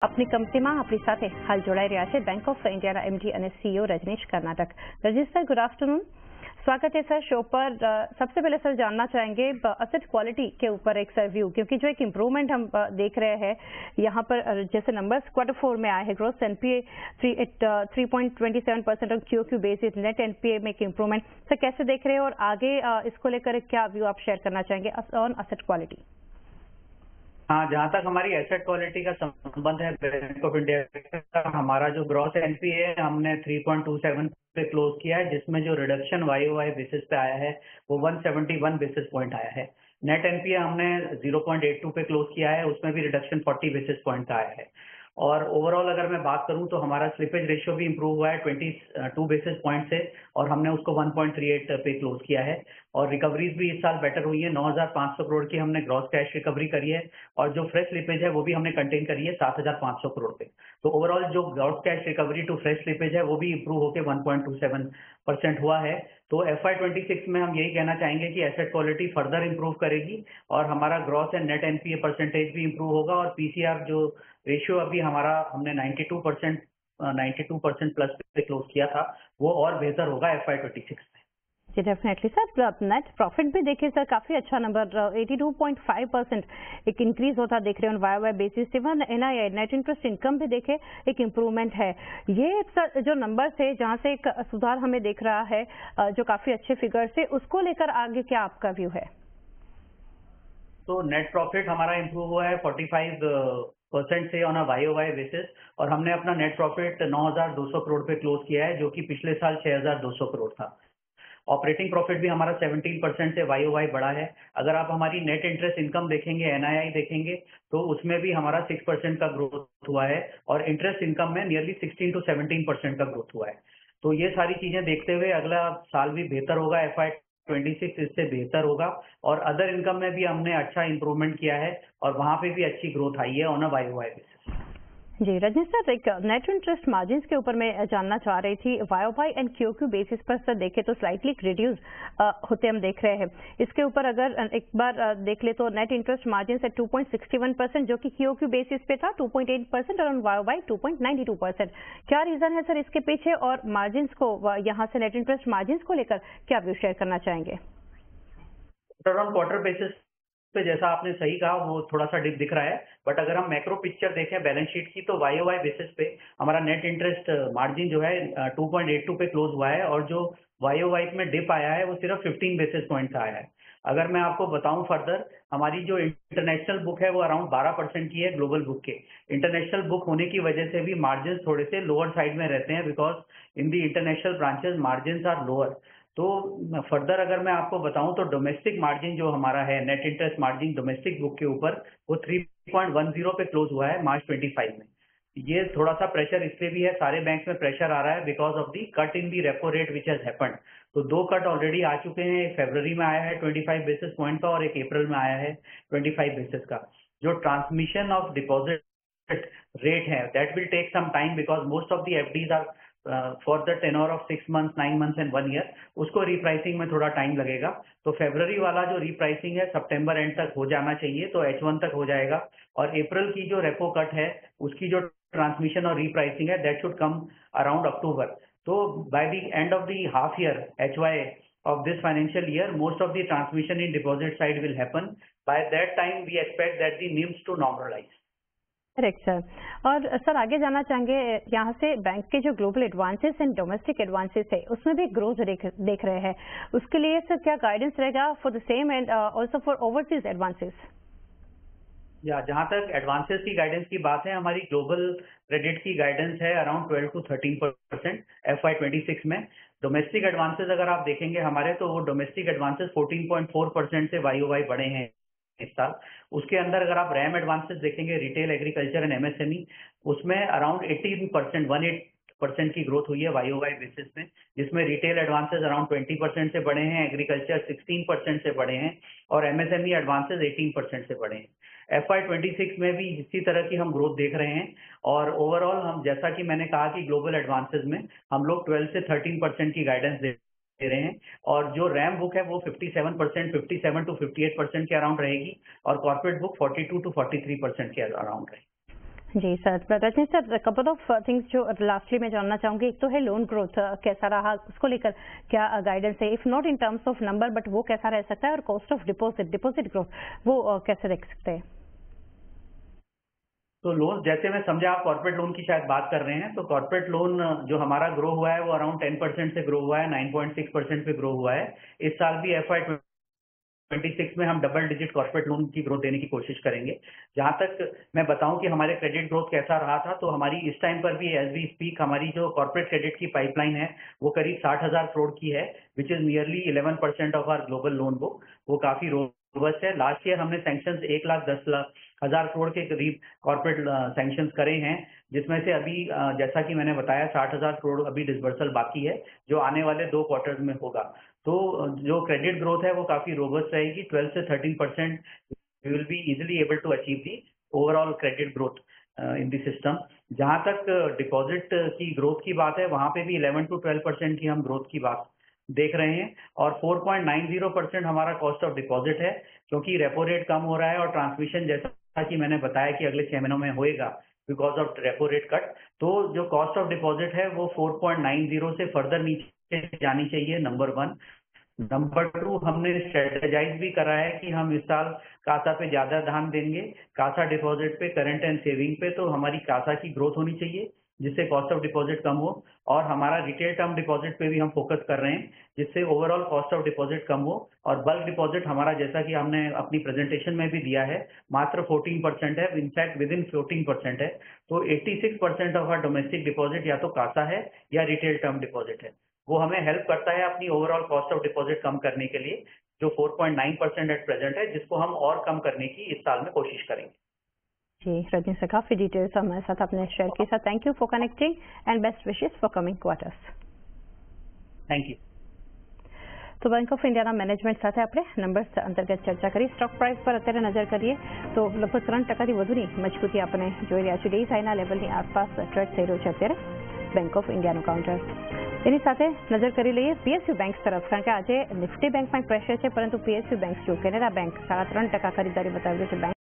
આપની કંપનીમાં આપણી સાથે હાલ જોડાઈ રહ્યા છે बैंक ऑफ इंडिया एमडी અને CEO Rajneesh Karnatak. Rajneesh sir, good afternoon, स्वागत है सर शो पर। सबसे पहले सर जानना चाहेंगे असेट क्वालिटी के ऊपर एक सर व्यू, क्योंकि जो एक इम्प्रूवमेंट हम देख रहे हैं यहाँ पर, जैसे नंबर्स Q4 में आए हैं, ग्रोस एनपीए 3.27% और क्यूक्यू बेसिस, नेट एनपीए में एक इम्प्रूवमेंट, सर कैसे देख रहे हैं और आगे इसको लेकर क्या व्यू आप शेयर करना चाहेंगे ऑन असेट क्वालिटी? हाँ, जहाँ तक हमारी एसेट क्वालिटी का संबंध है बैंक ऑफ इंडिया का, हमारा जो ग्रॉस एनपीए है हमने 3.27 पे क्लोज किया है, जिसमें जो रिडक्शन वाई बेसिस पे आया है वो 171 बेसिस पॉइंट आया है। नेट एनपीए हमने 0.82 पे क्लोज किया है, उसमें भी रिडक्शन 40 बेसिस पॉइंट का आया है। और ओवरऑल अगर मैं बात करूं तो हमारा स्लिपेज रेशियो भी इंप्रूव हुआ है 22 बेसिस पॉइंट से, और हमने उसको 1.38 पे क्लोज किया है। और रिकवरीज भी इस साल बेटर हुई है, 9,500 करोड़ की हमने ग्रॉस कैश रिकवरी करी है, और जो फ्रेश स्लिपेज है वो भी हमने कंटेन करी है 7,500 करोड़ पे। तो ओवरऑल जो gross cash recovery to fresh slippage है वो भी इंप्रूव होकर 1.27% हुआ है। तो FY26 में हम यही कहना चाहेंगे कि एसेट क्वालिटी फर्दर इंप्रूव करेगी और हमारा gross and net NPA percentage भी इंप्रूव होगा, और पीसीआर जो रेशियो अभी हमारा हमने 92% प्लस पे क्लोज किया था वो और बेहतर होगा FY26 में। जी डेफिनेटली सर। नेट प्रॉफिट भी देखिए सर, काफी अच्छा नंबर 82.5% एक इंक्रीज होता देख रहे हैं Y basis. Even NII net interest income भी देखे एक इम्प्रूवमेंट है। ये सर जो नंबर है जहां से एक सुधार हमें दिख रहा है, जो काफी अच्छे फिगर से, उसको लेकर आगे क्या आपका व्यू है? तो नेट प्रॉफिट हमारा इंप्रूव हुआ है 45% से ऑन अ वाई बेसिस, और हमने अपना नेट प्रॉफिट 9,200 करोड़ पे क्लोज किया है, जो कि पिछले साल 6,200 करोड़ था। ऑपरेटिंग प्रॉफिट भी हमारा 17% से वाई बढ़ा है। अगर आप हमारी नेट इंटरेस्ट इनकम देखेंगे, एनआईआई देखेंगे, तो उसमें भी हमारा 6% का ग्रोथ हुआ है, और इंटरेस्ट इनकम में नियरली 16 to 17% का ग्रोथ हुआ है। तो ये सारी चीजें देखते हुए अगला साल भी बेहतर होगा, FY26 इससे बेहतर होगा। और अदर इनकम में भी हमने अच्छा इंप्रूवमेंट किया है, और वहां पे भी अच्छी ग्रोथ आई है ऑन अ वाई बेसिस। जी रजनीश सर, एक नेट इंटरेस्ट मार्जिन के ऊपर मैं जानना चाह रही थी। वाई एंड क्यूक्यू बेसिस पर सर देखे तो स्लाइटली रिड्यूस होते हम देख रहे हैं। इसके ऊपर अगर एक बार देख ले तो नेट इंटरेस्ट मार्जिन से 2.61%, जो कि क्यूक्यू बेसिस पे था 2.8%, और वाई 2.92%। क्या रीजन है सर इसके पीछे, और मार्जिन को यहाँ से नेट इंटरेस्ट मार्जिन को लेकर क्या व्यू शेयर करना चाहेंगे? क्वार्टर बेसिस पे जैसा आपने सही कहा वो थोड़ा सा डिप दिख रहा है, बट अगर हम मैक्रो पिक्चर देखें बैलेंस शीट की, तो वाई बेसिस पे हमारा नेट इंटरेस्ट मार्जिन जो है 2.82 पे क्लोज हुआ है, और जो वाई में डिप आया है वो सिर्फ 15 बेसिस पॉइंट का आया है। अगर मैं आपको बताऊं फर्दर, हमारी जो इंटरनेशनल बुक है वो अराउंड 12% की है ग्लोबल बुक के। इंटरनेशनल बुक होने की वजह से भी मार्जिन थोड़े से लोअर साइड में रहते हैं, because in the international branches margin are lower. तो फर्दर अगर मैं आपको बताऊं तो डोमेस्टिक मार्जिन जो हमारा है, net interest margin domestic book के ऊपर, वो 3.10 पे क्लोज हुआ है March 25 में। ये थोड़ा सा प्रेशर इसलिए भी है, सारे बैंक में प्रेशर आ रहा है because of the cut in the repo rate which has happened. तो 2 कट ऑलरेडी आ चुके हैं, एक फरवरी में आया है 25 बेसिस पॉइंट का, और एक अप्रैल में आया है 25 बेसिस का। जो ट्रांसमिशन ऑफ डिपॉजिट रेट है that will take some time, because most of the FDs are for the tenor of 6 months, 9 months and 1 year। उसको रिप्राइसिंग में थोड़ा टाइम लगेगा। तो फरवरी वाला जो रिप्राइसिंग है सितंबर एंड तक हो जाना चाहिए, तो H1 तक हो जाएगा। और अप्रैल की जो रेपो कट है उसकी जो ट्रांसमिशन और रिप्राइसिंग है that should come around October. तो by the end of the half year HY of this financial year, most of the transmission in deposit side will happen. By that time we expect that the NIMs to normalize. Correct sir. और sir आगे जाना चाहेंगे, यहाँ से bank के जो global advances and domestic advances है उसमें भी ग्रोथ देख रहे हैं, उसके लिए सर क्या गाइडेंस रहेगा for the same and also for overseas advances? या जहां तक एडवांसेस की गाइडेंस की बात है, हमारी ग्लोबल क्रेडिट की गाइडेंस है अराउंड 12 to 13% FY26 में। डोमेस्टिक एडवांसेस अगर आप देखेंगे हमारे, तो वो डोमेस्टिक एडवांसेस 14.4% से वाई बढ़े हैं इस साल। उसके अंदर अगर आप रैम एडवांसेस देखेंगे, रिटेल, एग्रीकल्चर एंड MSME, उसमें अराउंड 18% की ग्रोथ हुई है वाई बेसिस में, जिसमें रिटेल एडवांसेस अराउंड 20% से बढ़े हैं, एग्रीकल्चर 16% से बढ़े हैं, और MSME एडवांसेस 18% से बढ़े हैं। FY26 में भी इसी तरह की हम ग्रोथ देख रहे हैं। और ओवरऑल हम, जैसा कि मैंने कहा कि ग्लोबल एडवांसेस में हम लोग 12 से 13% की गाइडेंस दे रहे हैं, और जो रैम बुक है वो 57 to 58% के अराउंड रहेगी, और कॉर्पोरेट बुक 42 to 43% के अराउंड रहेगी। जी sir, Rajni sir, couple of things जो लास्टली मैं जानना चाहूंगी, एक तो है लोन ग्रोथ कैसा रहा, उसको लेकर क्या गाइडेंस है, if not in terms of number but वो कैसा रह सकता है, और कॉस्ट ऑफ डिपॉजिट ग्रोथ वो कैसे देख सकते हैं? तो लोन, जैसे मैं समझा आप कॉर्पोरेट लोन की शायद बात कर रहे हैं, तो कॉर्पोरेट लोन जो हमारा ग्रो हुआ है वो अराउंड 10% से ग्रो हुआ है, 9.6% पे ग्रो हुआ है। इस साल भी FY 26 में हम डबल डिजिट कॉर्पोरेट लोन की ग्रोथ देने की कोशिश करेंगे। जहां तक मैं बताऊं कि हमारे क्रेडिट ग्रोथ कैसा रहा था, तो हमारी इस टाइम पर भी एज वी स्पीक हमारी जो कॉर्पोरेट क्रेडिट की पाइपलाइन है वो करीब 60,000 करोड़ की है, which is nearly 11% of our global loan book. वो काफी रोबस्ट है। लास्ट ईयर हमने सैंक्शन 1,10,00,000 करोड़ के करीब कॉर्पोरेट सैंक्शन करे हैं, जिसमें से अभी जैसा कि मैंने बताया 60,000 करोड़ अभी डिसबर्सल बाकी है, जो आने वाले 2 क्वार्टर्स में होगा। तो जो क्रेडिट ग्रोथ है वो काफी रोबस्ट रहेगी। 12 से 13% we will be easily able to achieve the overall credit growth in the system. जहां तक डिपॉजिट की ग्रोथ की बात है, वहां पे भी 11 to 12% की हम ग्रोथ की बात देख रहे हैं, और 4.90% हमारा कॉस्ट ऑफ डिपॉजिट है, क्योंकि रेपो रेट कम हो रहा है और ट्रांसमिशन जैसा कि मैंने बताया कि अगले 6 महीनों में होएगा because of repo rate cut. तो जो कॉस्ट ऑफ डिपॉजिट है वो 4.90 से फर्दर नीचे जानी चाहिए, नंबर 1। नंबर 2, हमने स्ट्रेटेजाइज भी करा है कि हम इस साल कासा पे ज्यादा ध्यान देंगे, कासा डिपॉजिट पे, करंट एंड सेविंग पे। तो हमारी कासा की ग्रोथ होनी चाहिए जिससे कॉस्ट ऑफ डिपॉजिट कम हो, और हमारा रिटेल टर्म डिपॉजिट पे भी हम फोकस कर रहे हैं जिससे ओवरऑल कॉस्ट ऑफ डिपॉजिट कम हो। और बल्क डिपॉजिट हमारा, जैसा कि हमने अपनी प्रेजेंटेशन में भी दिया है, मात्र 14% है, इनफैक्ट विद इन 14% है। तो 86% ऑफ आवर डोमेस्टिक डिपॉजिट या तो कासा है या रिटेल टर्म डिपॉजिट है। वो हमें हेल्प करता है अपनी ओवरऑल कॉस्ट ऑफ डिपॉजिट कम करने के लिए, जो 4.9% एट प्रेजेंट है, जिसको हम और कम करने की इस साल में कोशिश करेंगे। जी रजनी सर, काफी डिटेल्स हमारे साथ आपने शेयर की। Sir thank you for connecting and best wishes for coming quarters. Thank you. તો બેંક ઓફ ઇન્ડિયાના મેનેજમેન્ટ સાથે આપણે નંબર્સ અંતર્ગત ચર્ચા કરી। સ્ટોક પ્રાઇસ પર અત્યારે નજર કરીએ તો લગભગ 3% વધુની મજબૂતી આપણે જોઈ રહ્યા છીએ। ડેઝ હાઈના લેવલની આસપાસ ટ્રેડ થઈ રહ્યો છે અત્યારે બેંક ઓફ ઇન્ડિયાનું કાઉન્ટર। એની સાથે નજર કરી લઈએ PSU બેંક્સ તરફ, કારણ કે આજે નિફ્ટી બેંકમાં પ્રેશર છે, પરંતુ PSU બેંક્સ જો કેનેરા બેંક 3.5% ખરીદારી બતાવી રહ્યું છે।